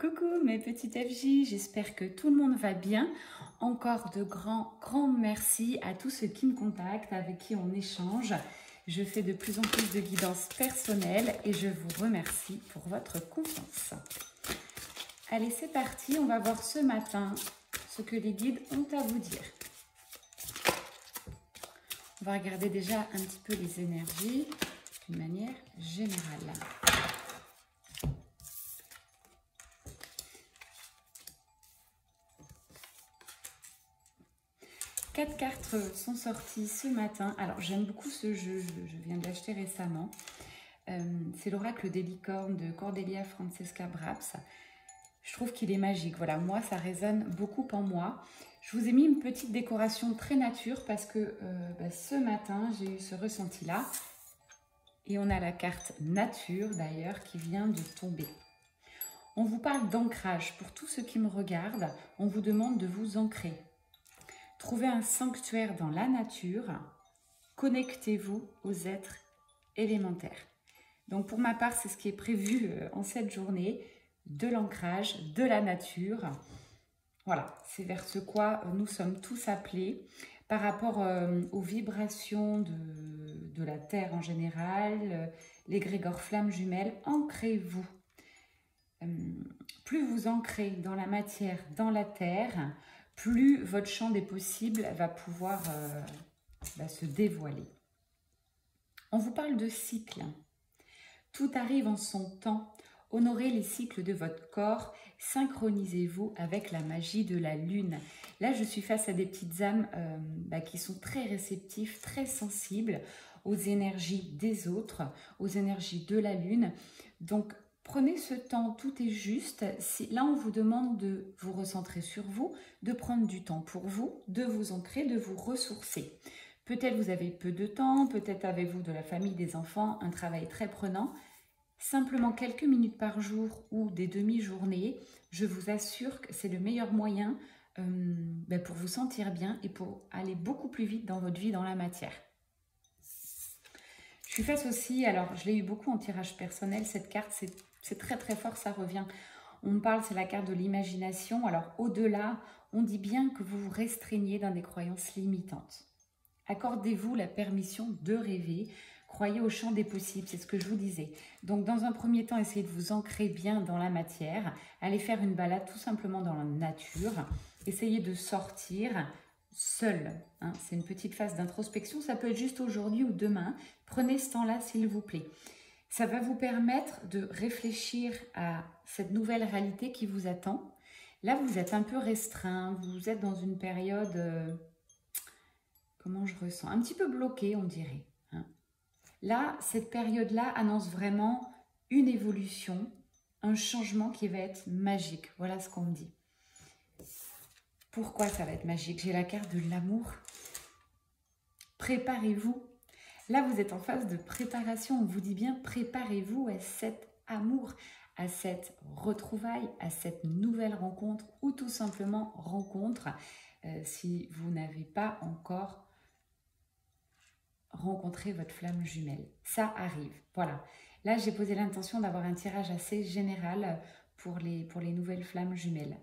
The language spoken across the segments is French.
Coucou mes petites FJ, j'espère que tout le monde va bien. Encore de grands merci à tous ceux qui me contactent, avec qui on échange. Je fais de plus en plus de guidance personnelle et je vous remercie pour votre confiance. Allez, c'est parti, on va voir ce matin ce que les guides ont à vous dire. On va regarder déjà un petit peu les énergies d'une manière générale. Quatre cartes sont sorties ce matin. Alors, j'aime beaucoup ce jeu, je viens de l'acheter récemment. C'est l'oracle des licornes de Cordelia Francesca Braps. Je trouve qu'il est magique. Voilà, moi, ça résonne beaucoup en moi. Je vous ai mis une petite décoration très nature parce que ce matin, j'ai eu ce ressenti-là. Et on a la carte nature, d'ailleurs, qui vient de tomber. On vous parle d'ancrage. Pour tous ceux qui me regardent, on vous demande de vous ancrer. Trouvez un sanctuaire dans la nature, connectez-vous aux êtres élémentaires. Donc pour ma part, c'est ce qui est prévu en cette journée, de l'ancrage, de la nature. Voilà, c'est vers ce quoi nous sommes tous appelés par rapport aux vibrations de la Terre en général, l'égrégore flamme jumelle. Ancrez-vous. Plus vous ancrez dans la matière, dans la Terre, plus votre champ des possibles va pouvoir se dévoiler. On vous parle de cycles. Tout arrive en son temps. Honorez les cycles de votre corps. Synchronisez-vous avec la magie de la lune. Là, je suis face à des petites âmes qui sont très réceptives, très sensibles aux énergies des autres, aux énergies de la lune. Donc, prenez ce temps, tout est juste. Là, on vous demande de vous recentrer sur vous, de prendre du temps pour vous, de vous ancrer, de vous ressourcer. Peut-être vous avez peu de temps, peut-être avez-vous de la famille, des enfants, un travail très prenant. Simplement quelques minutes par jour ou des demi-journées, je vous assure que c'est le meilleur moyen pour vous sentir bien et pour aller beaucoup plus vite dans votre vie, dans la matière. Je suis face aussi, alors je l'ai eu beaucoup en tirage personnel, cette carte, c'est très très fort, ça revient. On me parle, c'est la carte de l'imagination. Alors au-delà, on dit bien que vous vous restreignez dans des croyances limitantes. Accordez-vous la permission de rêver. Croyez au champ des possibles, c'est ce que je vous disais. Donc dans un premier temps, essayez de vous ancrer bien dans la matière. Allez faire une balade tout simplement dans la nature. Essayez de sortir seul. Hein. C'est une petite phase d'introspection. Ça peut être juste aujourd'hui ou demain. Prenez ce temps-là, s'il vous plaît. Ça va vous permettre de réfléchir à cette nouvelle réalité qui vous attend. Là, vous êtes un peu restreint, vous êtes dans une période, comment je ressens, un petit peu bloqué, on dirait. Hein. Là, cette période-là annonce vraiment une évolution, un changement qui va être magique. Voilà ce qu'on me dit. Pourquoi ça va être magique? J'ai la carte de l'amour. Préparez-vous. Là, vous êtes en phase de préparation. On vous dit bien, préparez-vous à cet amour, à cette retrouvaille, à cette nouvelle rencontre ou tout simplement rencontre si vous n'avez pas encore rencontré votre flamme jumelle. Ça arrive. Voilà. Là, j'ai posé l'intention d'avoir un tirage assez général pour les nouvelles flammes jumelles.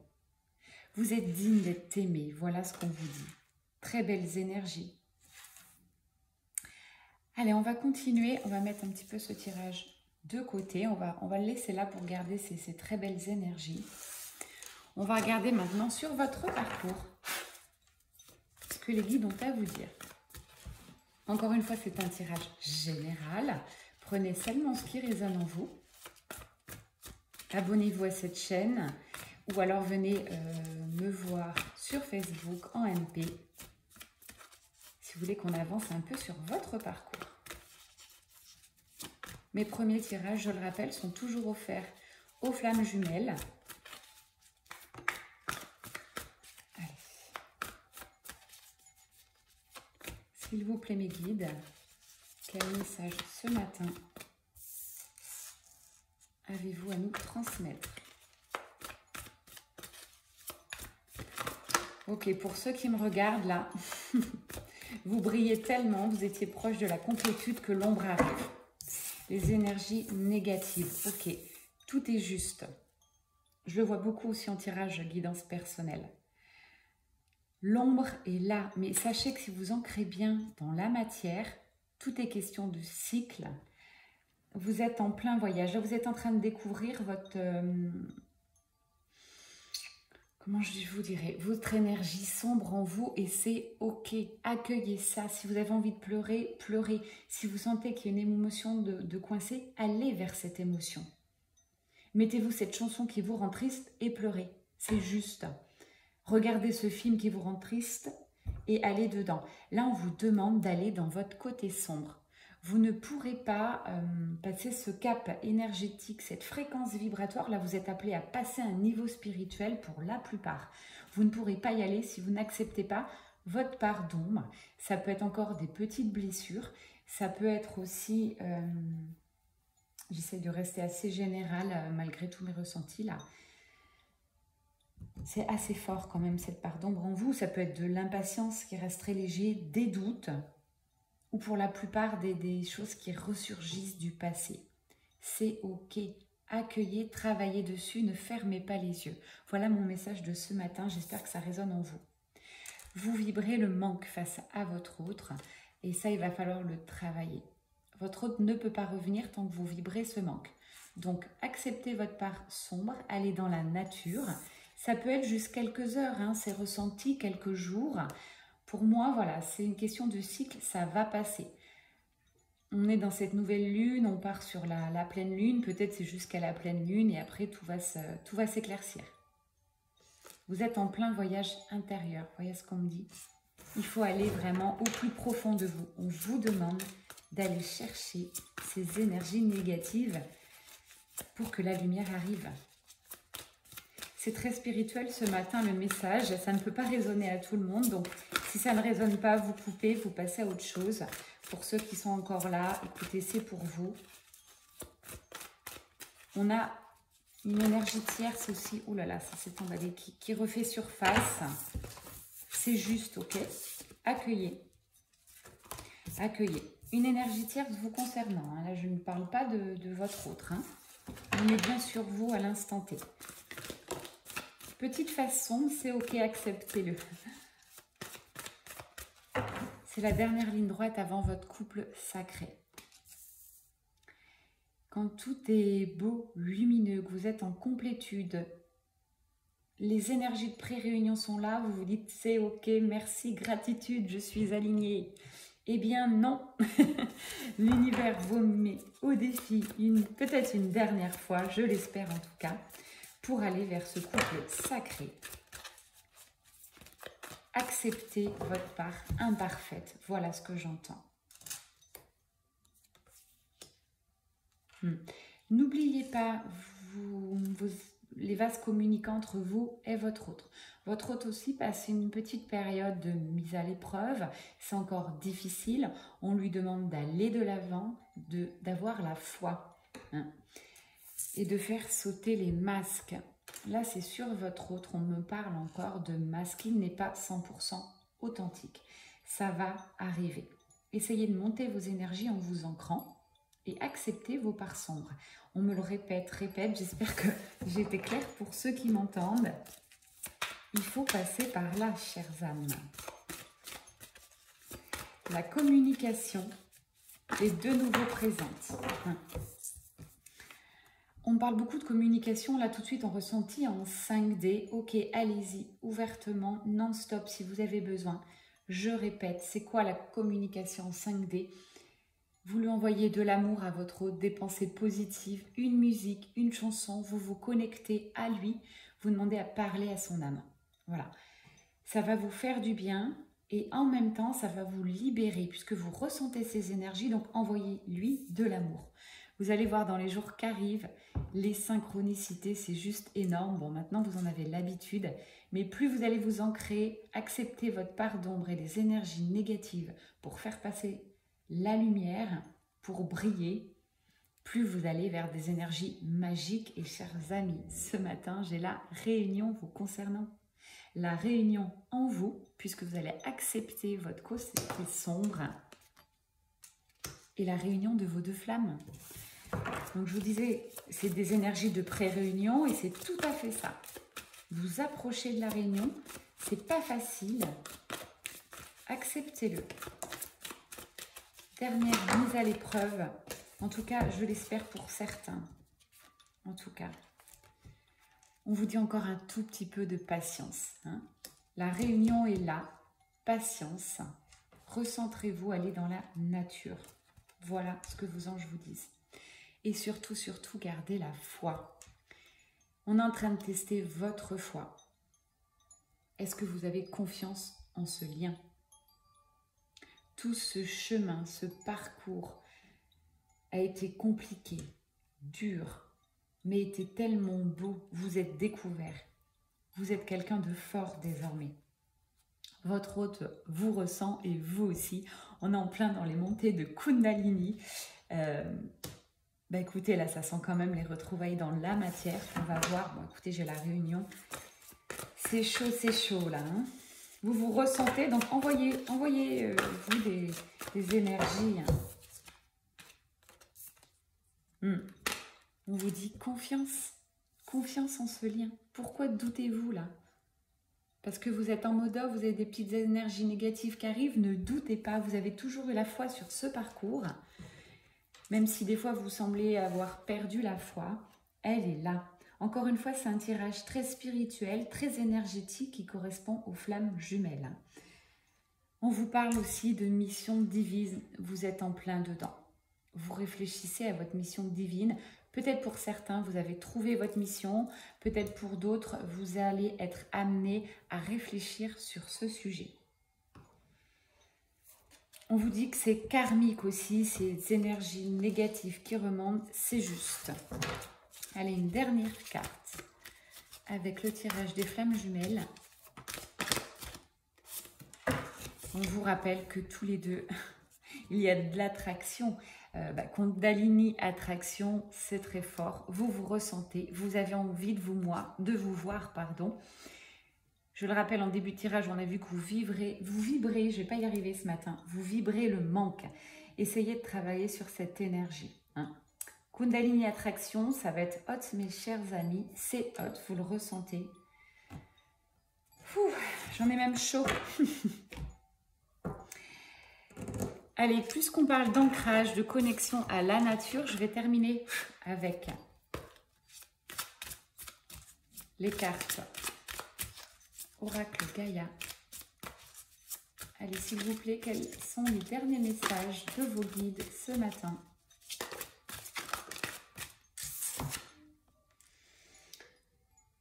Vous êtes digne d'être aimé. Voilà ce qu'on vous dit. Très belles énergies. Allez, on va continuer, on va mettre un petit peu ce tirage de côté, on va le laisser là pour garder ces très belles énergies. On va regarder maintenant sur votre parcours ce que les guides ont à vous dire. Encore une fois, c'est un tirage général. Prenez seulement ce qui résonne en vous. Abonnez-vous à cette chaîne ou alors venez me voir sur Facebook en MP. Si vous voulez qu'on avance un peu sur votre parcours. Mes premiers tirages, je le rappelle, sont toujours offerts aux flammes jumelles. Allez. S'il vous plaît, mes guides, quel message ce matin avez-vous à nous transmettre? Ok, pour ceux qui me regardent là, vous brillez tellement, vous étiez proche de la complétude que l'ombre arrive. Les énergies négatives, ok, tout est juste. Je le vois beaucoup aussi en tirage guidance personnelle. L'ombre est là, mais sachez que si vous ancrez bien dans la matière, tout est question de cycle. Vous êtes en plein voyage. Là, vous êtes en train de découvrir votre... comment je vous dirais, votre énergie sombre en vous et c'est ok, accueillez ça. Si vous avez envie de pleurer, pleurez. Si vous sentez qu'il y a une émotion de coincer, allez vers cette émotion. Mettez-vous cette chanson qui vous rend triste et pleurez, c'est juste. Regardez ce film qui vous rend triste et allez dedans. Là, on vous demande d'aller dans votre côté sombre. Vous ne pourrez pas passer ce cap énergétique, cette fréquence vibratoire. Là, vous êtes appelé à passer un niveau spirituel pour la plupart. Vous ne pourrez pas y aller si vous n'acceptez pas votre part d'ombre. Ça peut être encore des petites blessures. Ça peut être aussi... j'essaie de rester assez générale malgré tous mes ressentis là. C'est assez fort quand même cette part d'ombre en vous. Ça peut être de l'impatience qui reste très léger, des doutes, ou pour la plupart des choses qui ressurgissent du passé. C'est ok. Accueillez, travaillez dessus, ne fermez pas les yeux. Voilà mon message de ce matin. J'espère que ça résonne en vous. Vous vibrez le manque face à votre autre et ça, il va falloir le travailler. Votre autre ne peut pas revenir tant que vous vibrez ce manque. Donc, acceptez votre part sombre, allez dans la nature. Ça peut être juste quelques heures, hein, c'est ressenti, quelques jours. Pour moi, voilà, c'est une question de cycle, ça va passer. On est dans cette nouvelle lune, on part sur la pleine lune, peut-être c'est jusqu'à la pleine lune et après tout va s'éclaircir. Vous êtes en plein voyage intérieur, voyez ce qu'on me dit. Il faut aller vraiment au plus profond de vous. On vous demande d'aller chercher ces énergies négatives pour que la lumière arrive. C'est très spirituel ce matin le message, ça ne peut pas résonner à tout le monde, donc si ça ne résonne pas, vous coupez, vous passez à autre chose. Pour ceux qui sont encore là, écoutez, c'est pour vous. On a une énergie tierce aussi, oh là là, ça s'est emballé, qui refait surface. C'est juste, ok? Accueillez. Accueillez. Une énergie tierce vous concernant, hein. Là je ne parle pas de votre autre, hein. On est bien sur vous à l'instant T. Petite façon, c'est ok, acceptez-le. C'est la dernière ligne droite avant votre couple sacré. Quand tout est beau, lumineux, que vous êtes en complétude, les énergies de pré-réunion sont là, vous vous dites c'est ok, merci, gratitude, je suis alignée. Eh bien non, l'univers vous met au défi peut-être une dernière fois, je l'espère en tout cas, pour aller vers ce couple sacré. Acceptez votre part imparfaite, voilà ce que j'entends. N'oubliez pas les vases communicants entre vous et votre autre. Votre autre aussi passe une petite période de mise à l'épreuve, c'est encore difficile, on lui demande d'aller de l'avant, d'avoir la foi, hein, et de faire sauter les masques. Là, c'est sur votre autre, on me parle encore de masque, il n'est pas 100% authentique. Ça va arriver. Essayez de monter vos énergies en vous ancrant et acceptez vos parts sombres. On me le répète, j'espère que j'ai été claire pour ceux qui m'entendent. Il faut passer par là, chères âmes. La communication est de nouveau présente. On parle beaucoup de communication, là tout de suite en ressenti, en 5D. Ok, allez-y, ouvertement, non-stop si vous avez besoin. Je répète, c'est quoi la communication en 5D? Vous lui envoyez de l'amour à votre autre, des pensées positives, une musique, une chanson, vous vous connectez à lui, vous demandez à parler à son âme. Voilà, ça va vous faire du bien et en même temps, ça va vous libérer puisque vous ressentez ces énergies, donc envoyez-lui de l'amour. Vous allez voir dans les jours qui arrivent, les synchronicités, c'est juste énorme. Bon, maintenant, vous en avez l'habitude, mais plus vous allez vous ancrer, accepter votre part d'ombre et des énergies négatives pour faire passer la lumière, pour briller, plus vous allez vers des énergies magiques. Et chers amis, ce matin, j'ai la réunion vous concernant. La réunion en vous, puisque vous allez accepter votre côté sombre et la réunion de vos deux flammes. Donc je vous disais, c'est des énergies de pré-réunion et c'est tout à fait ça. Vous approchez de la réunion, c'est pas facile. Acceptez-le. Dernière mise à l'épreuve. En tout cas, je l'espère pour certains. En tout cas, on vous dit encore un tout petit peu de patience. Hein. La réunion est là. Patience. Recentrez-vous, allez dans la nature. Voilà ce que vos anges vous disent. Et surtout, surtout, gardez la foi. On est en train de tester votre foi. Est-ce que vous avez confiance en ce lien? Tout ce chemin, ce parcours a été compliqué, dur, mais était tellement beau. Vous êtes découvert. Vous êtes quelqu'un de fort désormais. Votre hôte vous ressent et vous aussi. On est en plein dans les montées de Kundalini. Écoutez, là, ça sent quand même les retrouvailles dans la matière. On va voir. Bon, écoutez, j'ai la réunion. C'est chaud là. Hein. Vous vous ressentez. Donc, envoyez-vous des énergies. Hein. On vous dit confiance. Confiance en ce lien. Pourquoi doutez-vous là? Parce que vous êtes en mode off, vous avez des petites énergies négatives qui arrivent. Ne doutez pas. Vous avez toujours eu la foi sur ce parcours. Même si des fois vous semblez avoir perdu la foi, elle est là. Encore une fois, c'est un tirage très spirituel, très énergétique qui correspond aux flammes jumelles. On vous parle aussi de mission divine, vous êtes en plein dedans. Vous réfléchissez à votre mission divine. Peut-être pour certains, vous avez trouvé votre mission. Peut-être pour d'autres, vous allez être amenés à réfléchir sur ce sujet. On vous dit que c'est karmique aussi, ces énergies négatives qui remontent, c'est juste. Allez, une dernière carte avec le tirage des flammes jumelles. On vous rappelle que tous les deux, il y a de l'attraction. Kundalini, attraction, c'est très fort. Vous vous ressentez, vous avez envie de vous voir. Je le rappelle, en début de tirage, on a vu que vous vibrez, je ne vais pas y arriver ce matin, vous vibrez le manque. Essayez de travailler sur cette énergie. Hein. Kundalini attraction, ça va être hot, mes chers amis, c'est hot, vous le ressentez. J'en ai même chaud. Allez, puisqu'on parle d'ancrage, de connexion à la nature, je vais terminer avec les cartes. Oracle Gaïa. Allez, s'il vous plaît, quels sont les derniers messages de vos guides ce matin?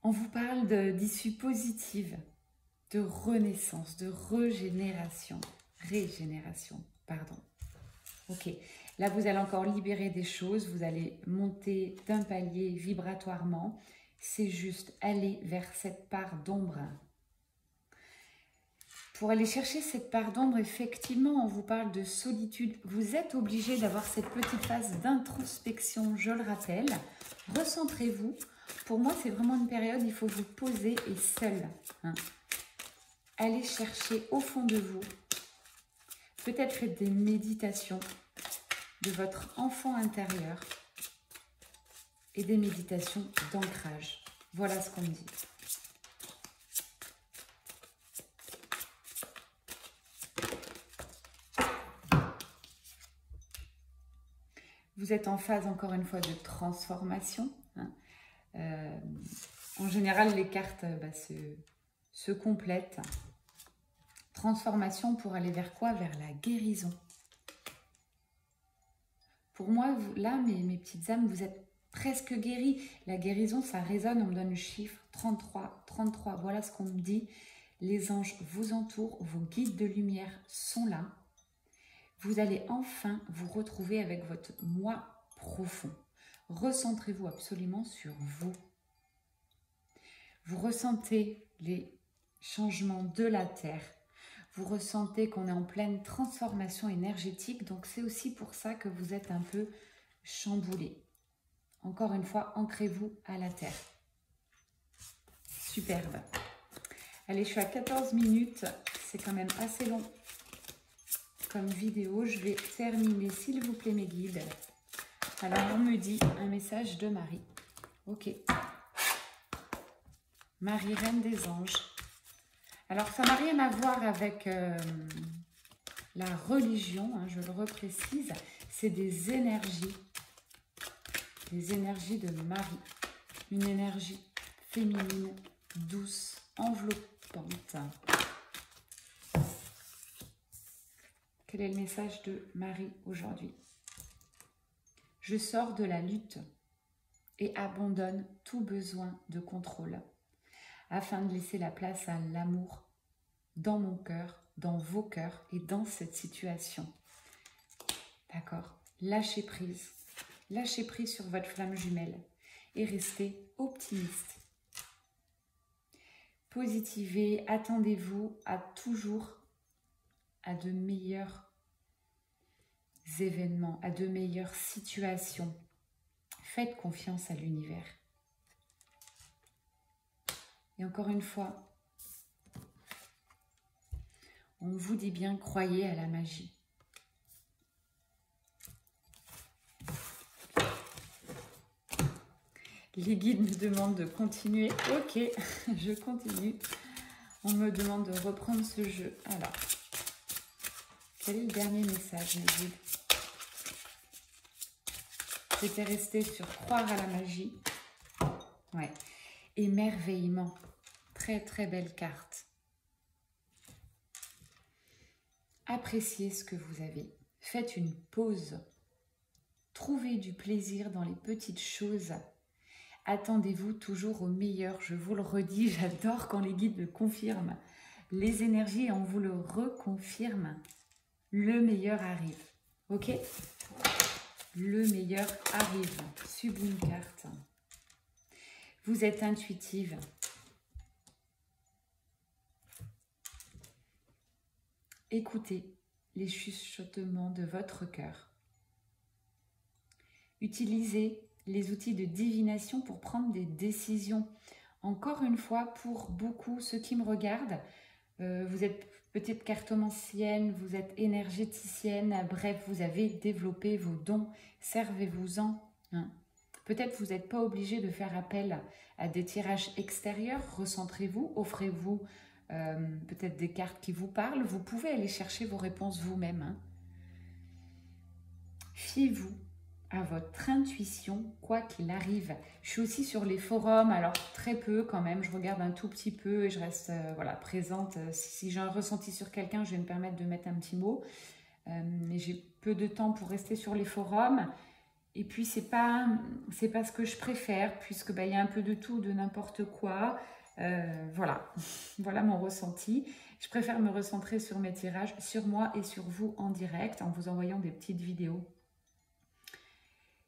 On vous parle d'issue positive, de renaissance, de régénération. Ok, là vous allez encore libérer des choses, vous allez monter d'un palier vibratoirement. C'est juste aller vers cette part d'ombre. Pour aller chercher cette part d'ombre, effectivement, on vous parle de solitude. Vous êtes obligé d'avoir cette petite phase d'introspection, je le rappelle. Recentrez-vous. Pour moi, c'est vraiment une période, il faut vous poser et seul. Hein. Allez chercher au fond de vous. Peut-être faites des méditations de votre enfant intérieur et des méditations d'ancrage. Voilà ce qu'on me dit. Vous êtes en phase, encore une fois, de transformation. Hein. En général, les cartes se complètent. Transformation pour aller vers quoi? Vers la guérison. Pour moi, là, mes petites âmes, vous êtes presque guéries. La guérison, ça résonne, on me donne le chiffre 33, 33. Voilà ce qu'on me dit. Les anges vous entourent, vos guides de lumière sont là. Vous allez enfin vous retrouver avec votre moi profond. Recentrez-vous absolument sur vous. Vous ressentez les changements de la Terre. Vous ressentez qu'on est en pleine transformation énergétique. Donc, c'est aussi pour ça que vous êtes un peu chamboulé. Encore une fois, ancrez-vous à la Terre. Superbe. Allez, je suis à 14 minutes. C'est quand même assez long comme vidéo. Je vais terminer, s'il vous plaît, mes guides, Alors, on me dit un message de Marie. Ok. Marie, reine des anges. Alors, ça n'a rien à voir avec la religion, hein, je le reprécise. C'est des énergies de Marie. Une énergie féminine, douce, enveloppante. Quel est le message de Marie aujourd'hui? Je sors de la lutte et abandonne tout besoin de contrôle afin de laisser la place à l'amour dans mon cœur, dans vos cœurs et dans cette situation. D'accord? Lâchez prise. Lâchez prise sur votre flamme jumelle et restez optimiste. Positivez, attendez-vous à toujours à de meilleurs événements, à de meilleures situations. Faites confiance à l'univers. Et encore une fois, on vous dit bien, croyez à la magie. Les guides me demandent de continuer. Ok, je continue. On me demande de reprendre ce jeu. Alors, quel est le dernier message, mes guides? J'étais restée sur croire à la magie. Ouais. Émerveillement. Très, très belle carte. Appréciez ce que vous avez. Faites une pause. Trouvez du plaisir dans les petites choses. Attendez-vous toujours au meilleur. Je vous le redis, j'adore quand les guides le confirment. Les énergies, on vous le reconfirme. Le meilleur arrive. Ok? Le meilleur arrive. Sublime carte. Vous êtes intuitive. Écoutez les chuchotements de votre cœur. Utilisez les outils de divination pour prendre des décisions. Encore une fois, pour beaucoup, ceux qui me regardent, vous êtes peut-être cartomancienne, vous êtes énergéticienne, bref, vous avez développé vos dons, servez-vous-en. Hein. Peut-être vous n'êtes pas obligé de faire appel à des tirages extérieurs, recentrez-vous, offrez-vous peut-être des cartes qui vous parlent, vous pouvez aller chercher vos réponses vous-même. Hein. Fiez-vous à votre intuition, quoi qu'il arrive. Je suis aussi sur les forums, alors très peu quand même, je regarde un tout petit peu et je reste voilà, présente. Si j'ai un ressenti sur quelqu'un, je vais me permettre de mettre un petit mot. Mais j'ai peu de temps pour rester sur les forums. Et puis, c'est pas ce que je préfère, puisque y a un peu de tout, de n'importe quoi. Voilà, voilà mon ressenti. Je préfère me recentrer sur mes tirages, sur moi et sur vous en direct, en vous envoyant des petites vidéos.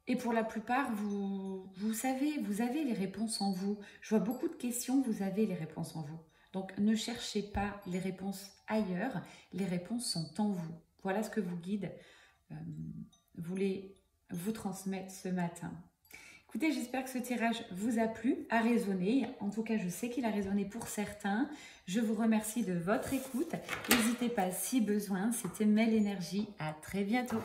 Et pour la plupart, vous savez, vous avez les réponses en vous. Je vois beaucoup de questions, vous avez les réponses en vous. Donc, ne cherchez pas les réponses ailleurs, les réponses sont en vous. Voilà ce que vos guides voulaient vous transmettre ce matin. Écoutez, j'espère que ce tirage vous a plu, a résonné. En tout cas, je sais qu'il a résonné pour certains. Je vous remercie de votre écoute. N'hésitez pas si besoin. C'était Mel Énergie. À très bientôt.